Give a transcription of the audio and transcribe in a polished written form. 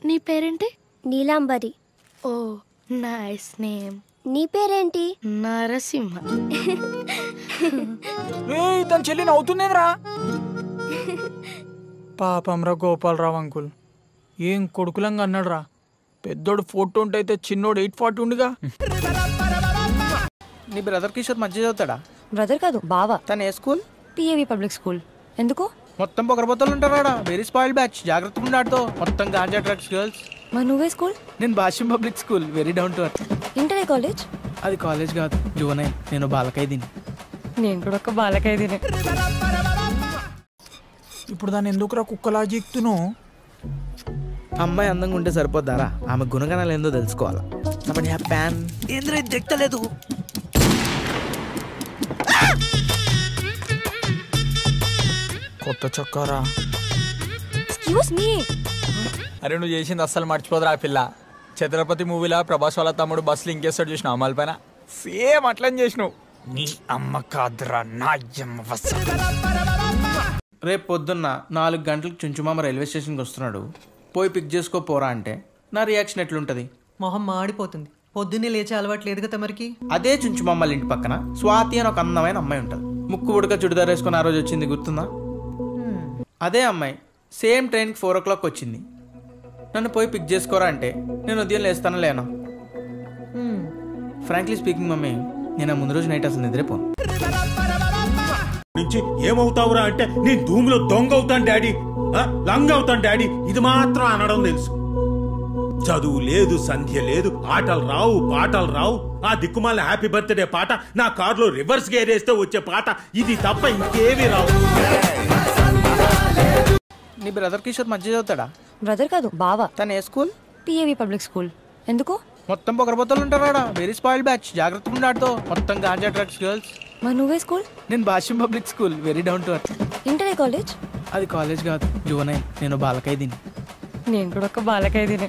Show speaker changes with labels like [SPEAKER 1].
[SPEAKER 1] నీ పేరేంటి?
[SPEAKER 2] నీలాంబరి.
[SPEAKER 1] ఓ nice name.
[SPEAKER 2] నీ పేరేంటి?
[SPEAKER 1] నరసింహ.
[SPEAKER 3] తన చెల్లి నవ్వుతుందేంద్రా? పాపంరా గోపాలరావు అంకుల్, ఏం కొడుకులంగా అన్నాడు రా. పెద్దోడు 420 అయితే చిన్నోడు 840 ఉండిగా.
[SPEAKER 4] నీ బ్రదర్ కిషోర్ మధ్య చదువుతాడా?
[SPEAKER 5] బ్రదర్ కాదు, బావ.
[SPEAKER 4] తను ఏ స్కూల్?
[SPEAKER 5] పిఏవి public school. ఎందుకు?
[SPEAKER 4] మొత్తం పొగరబోతలు ఉంటారా? వెరీ స్పాయిల్డ్ బ్యాచ్, జాగ్రత్తగా ఉండాడుతో. మొత్తం గాంజా డ్రగ్స్ గర్ల్స్.
[SPEAKER 5] మరి నువ్వే స్కూల్?
[SPEAKER 4] నేను Bhashyam public school, very down to earth.
[SPEAKER 5] ఇంటరే కాలేజ్?
[SPEAKER 4] అది కాలేజ్ కాదు, జూనైన్. నేను బాలకైదిని.
[SPEAKER 5] నేను కూడా ఒక బాలకైదిని.
[SPEAKER 3] ఇప్పుడు దాన్ని ఎందుకురా కుక్కలా జీక్తును?
[SPEAKER 4] అమ్మాయి అందంగా ఉంటే సరిపోద్దారా? ఆమె గుణగణాలు ఏందో తెలుసుకోవాలా. ప్యాన్ ఏంద్ర దిక్కలేదు.
[SPEAKER 3] కొత్త చొక్కారా.
[SPEAKER 5] Excuse me.
[SPEAKER 3] అరే నువ్వు చేసింది అస్సలు మర్చిపోదురా పిల్ల. ఛత్రపతి మూవీలో ప్రభాస్ వాళ్ళ తమ్ముడు బస్సులు ఇంకేస్తాడు చూసినావు అమ్మాయిల పైన, సేమ్ అట్లని చేసినావు. నీ అమ్మ కాదురా నా అమ్మ.
[SPEAKER 4] రేపు పొద్దున్న 4 గంటలకు చుంచుమామ రైల్వే స్టేషన్కి వస్తున్నాడు, పోయి పిక్ చేసుకోపోరా అంటే నా రియాక్షన్ ఎట్లుంటది?
[SPEAKER 6] మొహం మాడిపోతుంది. పొద్దున్నే లేచే అలవాటు లేదు కదా మరికి.
[SPEAKER 4] అదే చుంచుమామల ఇంటి పక్కన స్వాతి అని ఒక అందమైన అమ్మాయి ఉంటుంది. ముక్కు ఉడక చుడిదార్ వేసుకుని ఆ రోజు వచ్చింది, గుర్తుందా? అదే అమ్మాయి సేమ్ ట్రైన్కి 4 o'clock వచ్చింది. నన్ను పోయి పిక్ చేసుకోరా అంటే నేను ఉదయం లేస్తానా లేనా? ఫ్రాంక్లీ స్పీకింగ్ మమ్మీ, నేను ముందు రోజు నైట్ అసలు నిద్రపోను.
[SPEAKER 7] నుంచి ఏమవుతావురా అంటే నేను ధూములో దొంగ అవుతాను డాడీ, లంగ్ అవుతాను డాడీ, ఇది మాత్రం అనడం తెలుసు. చదువు లేదు, సంధ్య లేదు, ఆటలు రావు, పాటలు రావు. ఆ దిక్కుమాల హ్యాపీ బర్త్డే పాట, నా కారులో రివర్స్ గేర్ వేస్తే వచ్చే పాట, ఇది తప్ప ఇంకేమీ రావు.
[SPEAKER 4] నీ బ్రదర్ కిషోర్ మధ్య చదువుతాడా?
[SPEAKER 5] బ్రదర్ కాదు, బావ.
[SPEAKER 4] తను ఏ స్కూల్?
[SPEAKER 5] పిఏవి public school. ఎందుకు?
[SPEAKER 4] మొత్తం పొగరబోతలు ఉంటారా? వెరీ స్పాయిల్డ్ బ్యాచ్, జాగ్రత్తగా ఉండాడుతో. మొత్తం గాంజా డ్రగ్స్ గర్ల్స్.
[SPEAKER 5] మరి నువ్వే స్కూల్?
[SPEAKER 4] నేను Bhashyam public school, very down to earth.
[SPEAKER 5] ఇంటరే కాలేజ్?
[SPEAKER 4] అది కాలేజ్ కాదు, జూనైన్. నేను బాలకైదిని.
[SPEAKER 5] నేను కూడా ఒక బాలకైదిని.